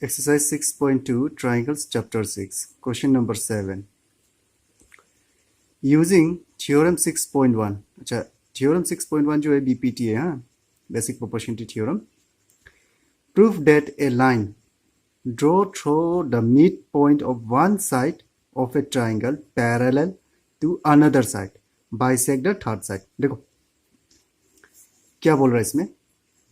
Exercise 6.2 Triangles Chapter 6 Question number 7 Using Theorem 6.1 अच्छा Theorem 6.1 जो है BPT है हाँ Basic Proportionality Theorem Prove that a line draw through the midpoint of one side of a triangle parallel to another side bisect the third side देखो क्या बोल रहा है इसमें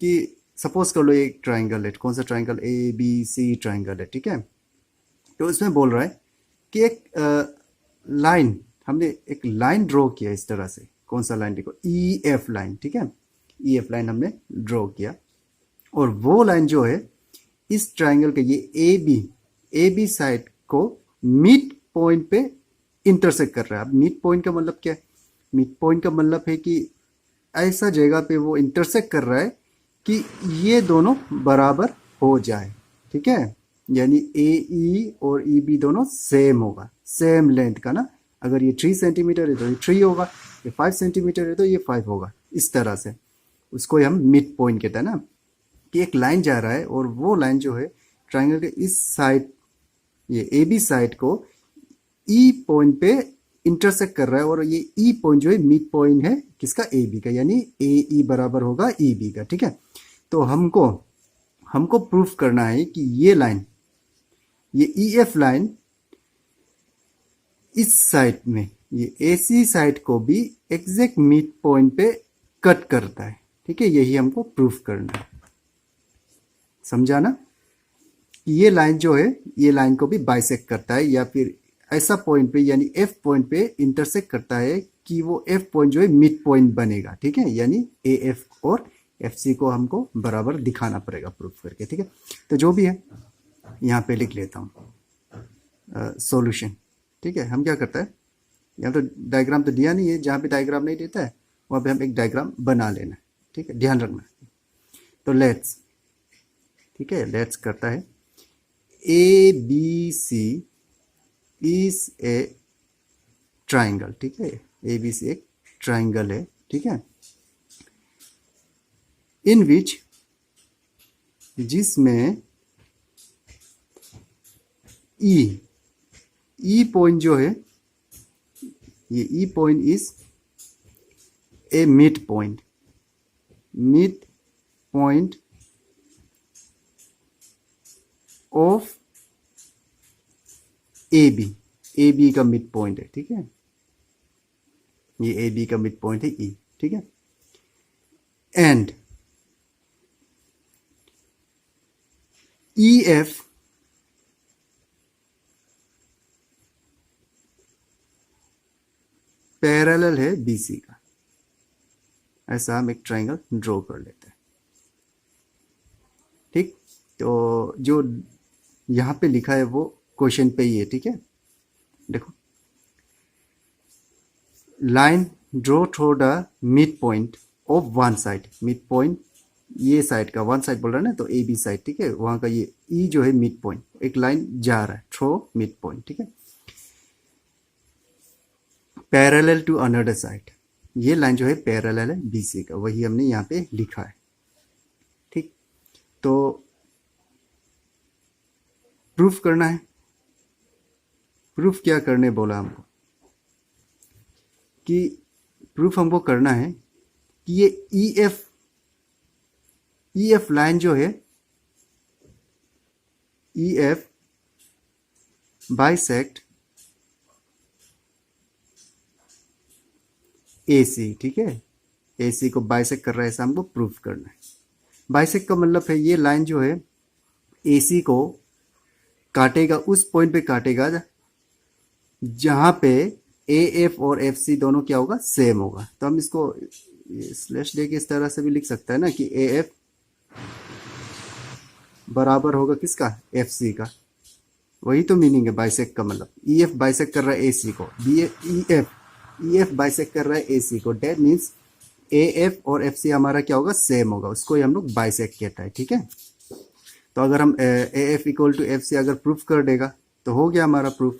कि सपोज कर लो एक ट्राइंगल है कौन सा ट्राइंगल ABC ट्राइंगल है ठीक है तो इसमें बोल रहा है कि एक लाइन हमने एक लाइन ड्रॉ किया इस तरह से कौन सा लाइन देखो EF लाइन ठीक है EF लाइन हमने ड्रॉ किया और वो लाइन जो है इस ट्राइंगल के ये AB साइड को मिड पॉइंट पे इंटरसेक्ट कर रहा है अब मिड पॉइंट का मतलब क्या है मिड पॉइंट का मतलब है कि ऐसा जगह पे वो इंटरसेक्ट कर रहा है कि ये दोनों बराबर हो जाए ठीक है यानी AE और EB दोनों सेम होगा सेम लेंथ का ना अगर ये 3 सेंटीमीटर है तो ये 3 होगा ये 5 सेंटीमीटर है तो ये 5 होगा इस तरह से उसको हम मिड पॉइंट कहते हैं ना कि एक लाइन जा रहा है और वो लाइन जो है ट्राइंगल के इस साइड ये AB साइड को E पॉइंट पे इंटरसेक्ट कर रहा है और ये E पॉइंट जो है मिड पॉइंट है किसका AB का यानी AE बराबर होगा EB का ठीक है तो हमको प्रूफ करना है कि ये लाइन ये EF लाइन इस साइड में ये AC साइड को भी एग्जैक्ट मिड पॉइंट पे कट करता है ठीक है यही हमको प्रूफ करना है समझा ना ये लाइन जो है ये लाइन को भी बाइसेक्ट करता है या फिर ऐसा पॉइंट पे यानी F पॉइंट पे इंटरसेक्ट करता है कि वो F पॉइंट जो है मिड पॉइंट बनेगा ठीक है यानी AF और FC को हमको बराबर दिखाना पड़ेगा प्रूफ करके ठीक है तो जो भी है यहाँ पे लिख लेता हूँ सॉल्यूशन ठीक है हम क्या करता है यहाँ तो डायग्राम तो दिया नहीं है जहाँ पे डायग्राम नहीं देता है वहाँ पे हम एक डायग्राम बना लेना ठीक है ध्यान रखना तो लेट्स ठीक है लेट्स करता है ABC इज ए ट्राइंगल ठीक है ABC एक ट्राइंगल है ठीक है इन विच जिसमें E पॉइंट जो है ये E point is a mid point of AB का मिड पॉइंट है ठीक है ये AB का मिड पॉइंट है E ठीक है एंड EF पैरेलल है BC का ऐसा हम एक ट्राइंगल ड्रॉ कर लेते हैं ठीक तो जो यहाँ पे लिखा है वो क्वेश्चन पे ही है ठीक है देखो line draw through the mid point of one side mid point ये साइड का वन साइड बोल रहा है ना तो AB साइड ठीक है वहां का ये E जो है मिड पॉइंट एक लाइन जा रहा है थ्रू मिड पॉइंट ठीक है पैरेलल टू अनदर साइड ये लाइन जो है पैरेलल है BC का वही हमने यहाँ पे लिखा है ठीक तो प्रूफ करना है प्रूफ क्या करने बोला हमको कि प्रूफ हमको करना है कि ये EF लाइन जो है EF बाइसेक्ट AC ठीक है AC को बाइसेक्ट कर रहा है ऐसा हमको प्रूफ करना है बाइसेक्ट का मतलब है ये लाइन जो है AC को काटेगा उस पॉइंट पे काटेगा जहां पे AF और FC दोनों क्या होगा सेम होगा तो हम इसको स्लैश दे के इस तरह से भी लिख सकता है ना कि AF बराबर होगा किसका FC का वही तो मीनिंग है बाइसेक्ट का मतलब EF बाइसेक्ट कर रहा है AC को EF बाइसेक्ट कर रहा है AC को डेट मीन्स AF और FC हमारा क्या होगा सेम होगा उसको ही हम लोग बाइसेक्ट कहता है ठीक है तो अगर हम AF इक्वल टू FC अगर प्रूफ कर देगा तो हो गया हमारा प्रूफ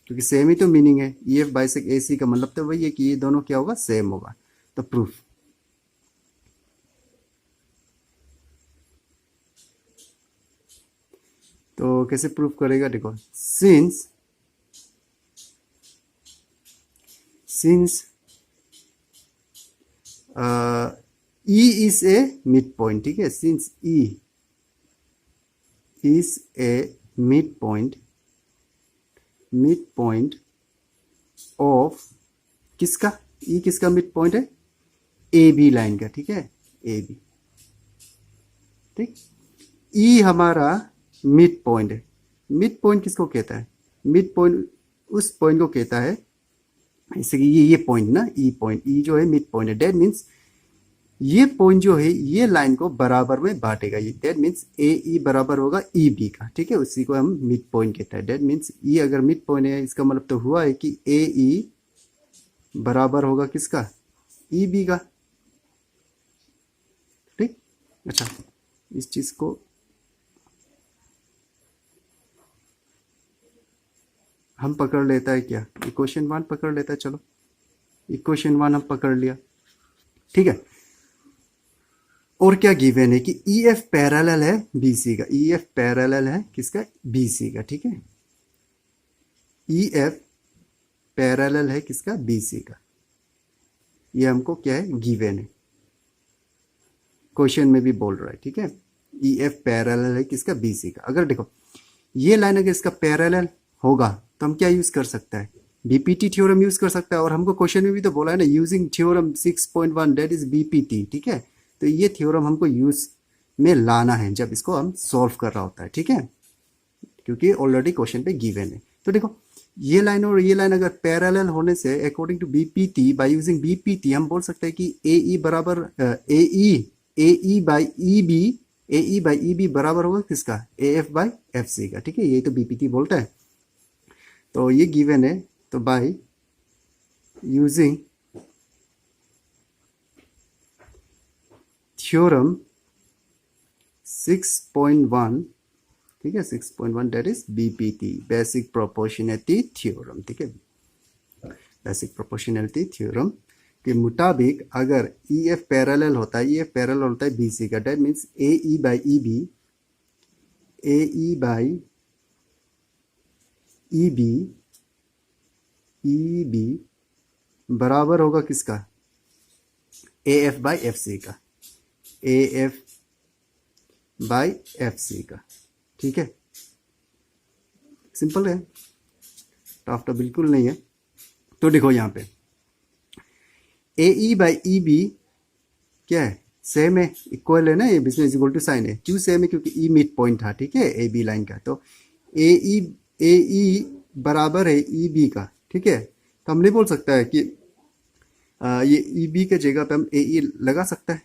क्योंकि सेम ही तो मीनिंग है EF बाइसेक्ट AC का मतलब तो वही है कि ये दोनों क्या होगा सेम होगा तो प्रूफ तो कैसे प्रूव करेगा, देखो, since E is a midpoint, ठीक है, since E is a midpoint of किसका, E किसका मिड पॉइंट है, ए बी लाइन का, ठीक है, ए बी, ठीक, E हमारा मिड पॉइंट है। मिड पॉइंट किसको कहता है, मिड पॉइंट उस पॉइंट को कहता है, जैसे कि ये पॉइंट ना, ई पॉइंट, ई जो है मिड पॉइंट है, डेट मीन्स ये पॉइंट जो है ये लाइन को बराबर में बांटेगा, ये डेट मीन्स ए ई बराबर होगा ई बी का, ठीक है, उसी को हम मिड पॉइंट कहते हैं। डेट मीन्स ई अगर मिड पॉइंट है, इसका मतलब तो हुआ है कि ए ई बराबर होगा किसका, ई बी का, ठीक। अच्छा, इस चीज को हम पकड़ लेता है क्या, इक्वेशन 1 पकड़ लेता है, चलो इक्वेशन 1 हम पकड़ लिया, ठीक है। और क्या गिवन है कि ई एफ पैरेलल है बी सी का, ई एफ पैरेलल है किसका, बी सी का, ठीक है, ई एफ पैरेलल है किसका, बी सी का, ये हमको क्या है, गिवन है, क्वेश्चन में भी बोल रहा है, ठीक है, ई एफ पैरेलल है किसका, बी सी का। अगर देखो ये लाइन अगर इसका पैरेलल होगा तो हम क्या यूज कर सकते हैं, बीपीटी थ्योरम यूज कर सकता है, और हमको क्वेश्चन में भी तो बोला है ना, using theorem 6.1 that is BPT, ठीक है, तो ये थ्योरम हमको यूज में लाना है जब इसको हम सॉल्व कर रहा होता है, ठीक है, क्योंकि ऑलरेडी क्वेश्चन पे गिवन है। तो देखो ये लाइन और ये लाइन अगर पैरेलल होने से according to BPT, by using BPT हम बोल सकते हैं कि ए ई बराबर A E by E B, A E by E B बराबर होगा किसका, A F by F C का, ठीक है, यही तो बीपीटी बोलता है। तो ये गिवन है, तो बाय यूजिंग थ्योरम 6.1, ठीक है, 6.1 that is BPT, basic proportionality theorem, ठीक है, बेसिक प्रोपोर्शनैलिटी थ्योरम के मुताबिक अगर ई एफ पैरेलल होता है, ई एफ पैरेलल होता है बी सी का, that means A E by E B, A E by E B, E B बराबर होगा किसका, A F by F C A, F F by F C का, ठीक है, सिंपल है, टफ तो बिल्कुल नहीं है। तो देखो यहाँ पे ए ई बाई ई बी क्या है, सेम है, इक्वल है ना, ये बिजनेस इक्वल टू साइन है, क्यों सेम है, क्योंकि ई मिड पॉइंट था, ठीक है, ए बी लाइन का, तो ए ई बराबर है ई बी का, ठीक है, तो हम नहीं बोल सकता है कि ये ई बी के जगह पे हम ए ई लगा सकता है,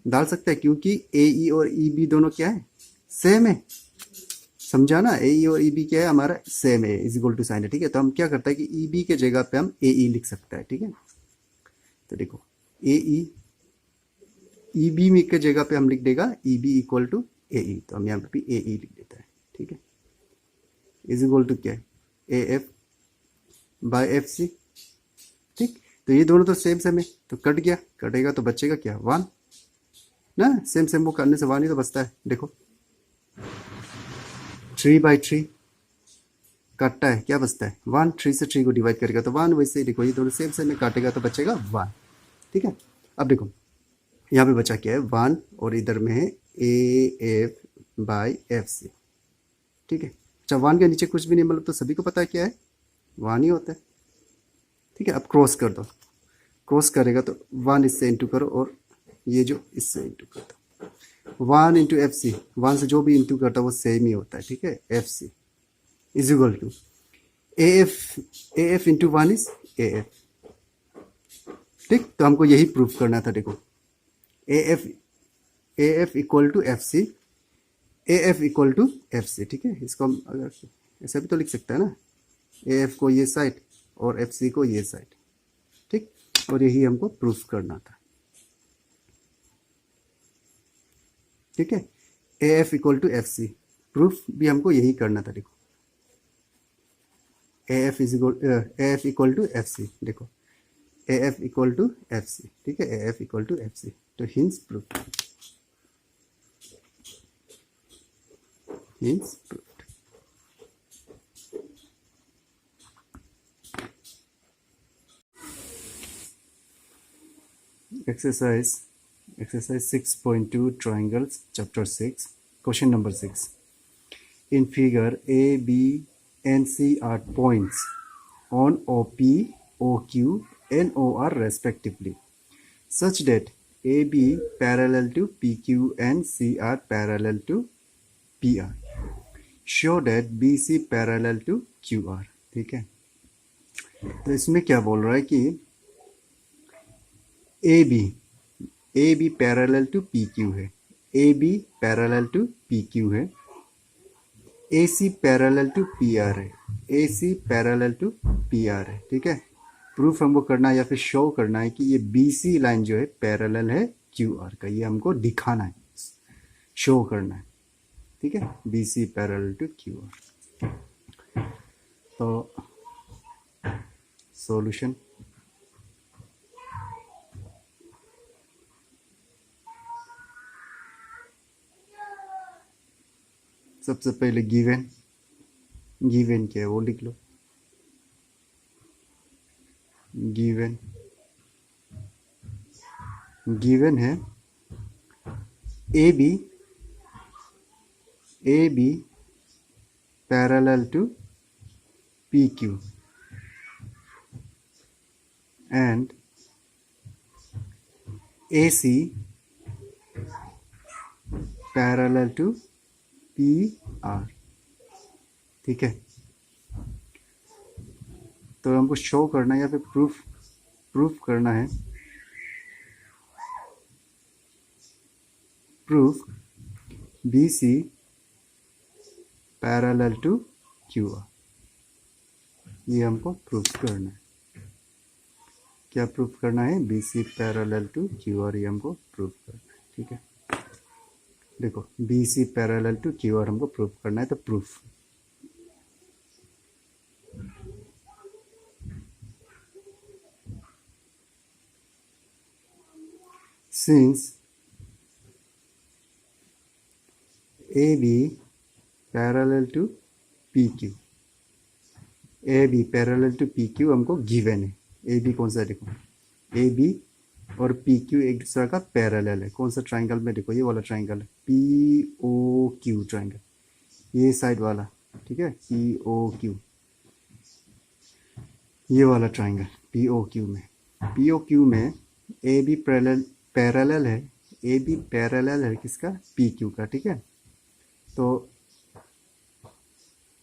डाल सकता है, क्योंकि ए ई और ई बी दोनों क्या है, सेम है, समझा ना, ए ई और ई बी क्या है हमारा, सेम है, इज इक्वल टू साइन है, ठीक है, तो हम क्या करते हैं कि ई बी के जगह पे हम ए ई लिख सकते हैं, ठीक है। तो देखो ए ई बी के जगह पे हम लिख देगा ई बी इक्वल टू ए ई, तो हम यहाँ पे भी ए ई लिख देता है, ठीक है, इज इक्वल टू क्या है, A F by F C, ठीक, तो ये दोनों तो सेम सेम है, तो कट गया, कटेगा तो बचेगा क्या, 1 ना, सेम सेम वो करने से 1 ही तो बचता है, देखो 3/3 काटता है, क्या बचता है 1, 3 से 3 को डिवाइड करेगा तो 1, वैसे ही देखो ये दोनों सेम सेम में काटेगा तो बचेगा 1, ठीक है। अब देखो यहाँ पे बचा क्या है 1, और इधर में है A F by F C, ठीक है। अच्छा 1 के नीचे कुछ भी नहीं, मतलब तो सभी को पता है क्या है 1 ही होता है, ठीक है। अब क्रॉस कर दो, क्रॉस करेगा तो 1 इससे इंटू करो, और ये जो इससे इंटू कर दो, 1 इंटू एफ सी, 1 से जो भी इंटू करता है वो सेम ही होता है, ठीक है, F C is equal to A F into 1 is A F, ठीक, तो हमको यही प्रूफ करना था, देखो A F equal to F C, A F equal to F C, ठीक है, इसको हम अगर ऐसा भी तो लिख सकते हैं ना, ए एफ को ये साइड और एफ सी को ये साइड, ठीक, और यही हमको प्रूफ करना था, ठीक है, A F equal to F C, proof भी हमको यही करना था, देखो A F equal to F C, देखो A F equal to F C, ठीक है, A F equal to F C, तो hence proof, hence proof, exercise 6.2 triangles chapter 6 question number 6. In figure A, B and C are points on OP, OQ and OR respectively, such that AB parallel to PQ and CR parallel to PR. Show that BC parallel to QR. ठीक है, तो इसमें क्या बोल रहा है कि AB parallel to PQ है, AB पैरेलल टू PQ है, AC पैरेलल टू PR है, AC पैरेलल टू PR है. ठीक है, प्रूफ हमको करना है या फिर शो करना है कि ये BC लाइन जो है पैरेलल है QR का, ये हमको दिखाना है, शो करना है. ठीक है, BC पैरेलल टू QR. तो सॉल्यूशन, सबसे पहले गिवन क्या है वो लिख लो. गिवन है AB parallel to PQ and AC parallel to PR. ठीक है, तो हमको शो करना है या फिर प्रूफ करना है. Proof BC parallel to QR, ये हमको प्रूफ करना है. क्या प्रूफ करना है? BC पैरेलल टू QR, ये हमको प्रूफ करना है. ठीक है, देखो BC पैरेलल टू QR हमको प्रूफ करना है, तो proof since AB parallel to PQ, AB parallel to PQ हमको गिवन है. AB कौन सा है? देखो AB और PQ एक दूसरे का पैरेलल है. कौन सा ट्राइंगल में? देखो ये वाला ट्राइंगल है, POQ ट्राइंगल, ये साइड वाला. ठीक है, POQ, ये वाला ट्राइंगल POQ में AB पैरेलल है, AB पैरेलल है किसका? PQ का. ठीक है, तो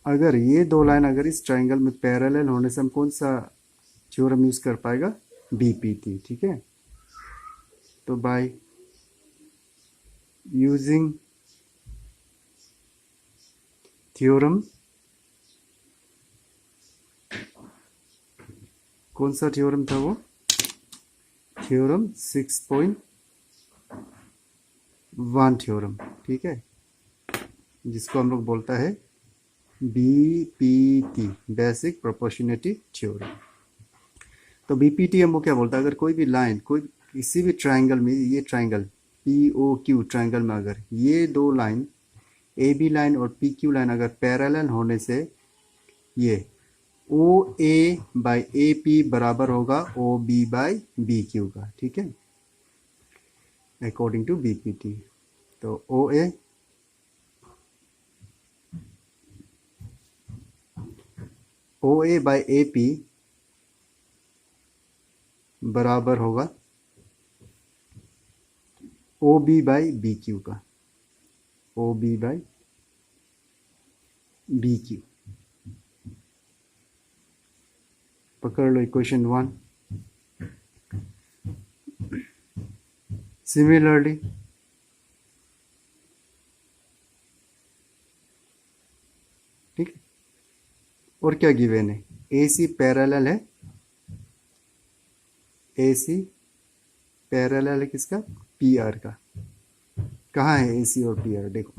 अगर ये दो लाइन अगर इस ट्राइंगल में पैरेलल होने से हम कौन सा थ्योरम यूज कर पाएगा? BPT. ठीक है, तो बाय यूजिंग थ्योरम, कौन सा थ्योरम था वो? Theorem 6.1 theorem. ठीक है, जिसको हम लोग बोलता है BPT, बेसिक प्रोपोर्शनैलिटी थ्योरम. तो BPT हमको क्या बोलता है? अगर कोई भी लाइन, कोई किसी भी ट्राइंगल में, ये ट्राइंगल POQ ट्राइंगल में अगर ये दो लाइन AB लाइन और PQ लाइन अगर पैरेलल होने से ये OA बाई AP बराबर होगा OB बाई BQ का. ठीक है, अकॉर्डिंग टू BPT. तो OA बाई AP बराबर होगा OB बाई BQ का, OB बाई BQ. पकड़ लो इक्वेशन 1. सिमिलरली ठीक है, और क्या गिवन है? AC पैरेलल है, AC पैरेलल है किसका? PR का. कहाँ है AC और PR? देखो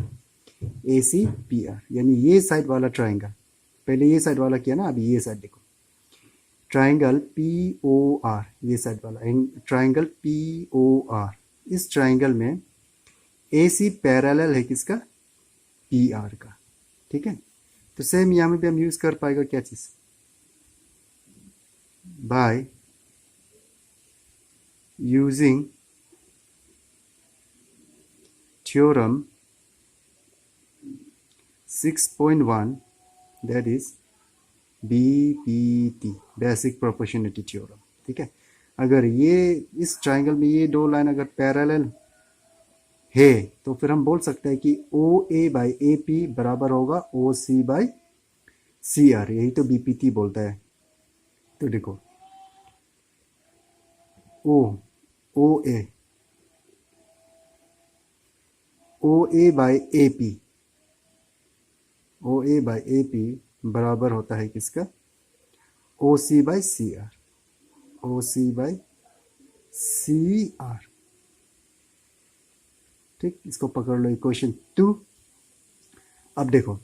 AC PR, यानी ये साइड वाला ट्राइंगल, पहले ये साइड वाला किया ना, अभी ये साइड देखो, ट्राइंगल POR, ये साइड वाला ट्राइंगल POR. इस ट्राइंगल में AC पैरेलल है किसका? PR का. ठीक है, तो सेम यहाँ में भी हम यूज कर पाएगा क्या चीज? By using theorem 6.1 that is BPT basic proportionality theorem. ठीक है, अगर ये इस ट्राइंगल में ये दो लाइन अगर पैरेलल है तो फिर हम बोल सकते हैं कि OA बाई AP बराबर होगा OC बाई CR, यही तो BPT बोलता है। तो देखो OA बाई AP बराबर होता है किसका? OC by CR। ठीक, इसको पकड़ लो इक्वेशन 2। अब देखो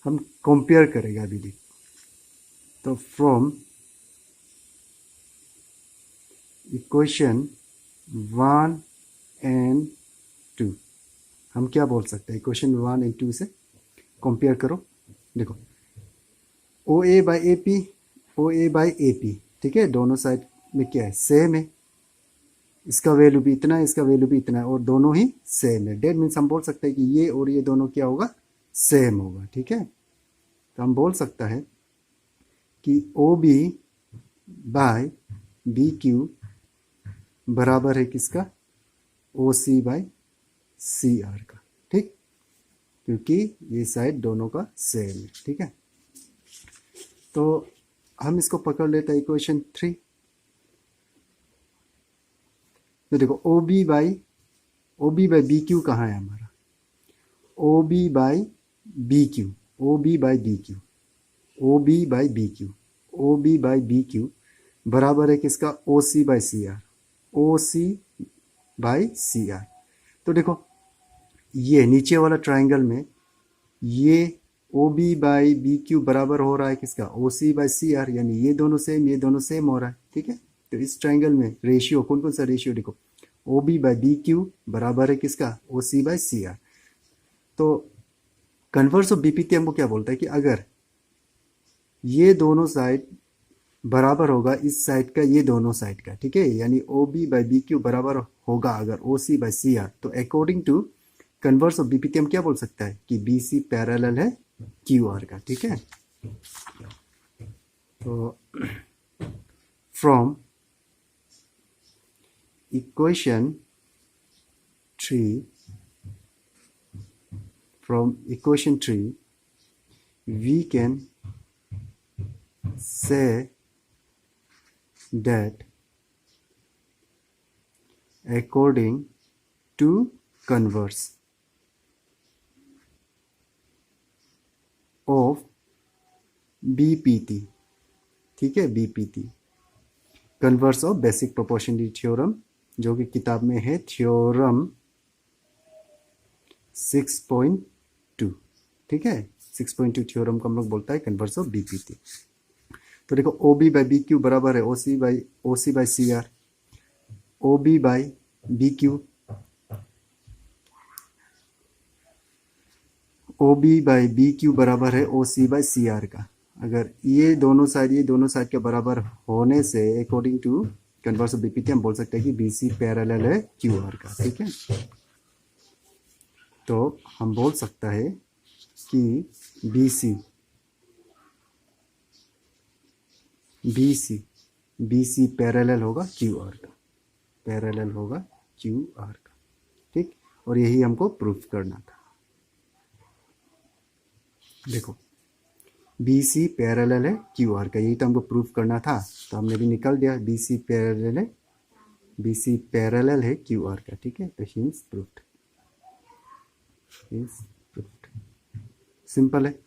हम कंपेयर करेंगे अभी भी। तो फ्रॉम इक्वेशन 1 एंड 2 हम क्या बोल सकते हैं? इक्वेशन 1 एंड 2 से कंपेयर करो। देखो OA बाई AP, ठीक है, दोनों साइड में क्या है? सेम है। इसका वैल्यू भी इतना है, इसका वैल्यू भी इतना है, और दोनों ही सेम है। डेट मीन्स हम बोल सकते हैं कि ये और ये दोनों क्या होगा? सेम होगा। ठीक है, तो हम बोल सकता है कि OB बाई BQ बराबर है किसका? OC बाई CR का। ठीक, क्योंकि ये साइड दोनों का सेम है। ठीक है, तो हम इसको पकड़ लेते हैं इक्वेशन 3। तो देखो OB बाई BQ कहाँ है हमारा? OB बाई BQ बराबर है किसका? OC by CR। तो देखो ये नीचे वाला ट्राइंगल में ये OB बाई BQ बराबर हो रहा है किसका? OC बाई CR, यानी ये दोनों सेम हो रहा है। ठीक है, तो इस ट्राइंगल में रेशियो कौन कौन सा रेशियो? देखो OB बाई BQ बराबर है किसका? OC by CR। तो कन्वर्स ऑफ BPT हमको क्या बोलता है कि अगर ये दोनों साइड बराबर होगा इस साइड का ये दोनों साइड का, ठीक है, यानी OB बाई BQ बराबर होगा अगर OC बाई CR, तो according to converse of BPT हम क्या बोल सकता है कि BC पैरेलल है QR का। ठीक है, तो from equation 3 we can say that according to converse of BPT, ठीक है, BPT converse of basic proportionality theorem, जो कि किताब में है थ्योरम 6.2। ठीक है, 6.2 थ्योरम को हम लोग बोलता है कन्वर्स ऑफ BPT। तो देखो OB बाई BQ बराबर है OC by CR। OB by BQ बराबर है OC बाई CR का। अगर ये दोनों साइड के बराबर होने से according to converse of BPT हम बोल सकते हैं कि BC पैरेलल है QR का। ठीक है, तो हम बोल सकता है कि BC पैरेलल होगा QR का। ठीक, और यही हमको प्रूफ करना था। देखो BC पैरेलल है QR का, यही तो हमको प्रूफ करना था, तो हमने भी निकाल दिया BC पैरेलल है QR का। ठीक है, तो हिंस प्रूफ्ड, सिंपल है।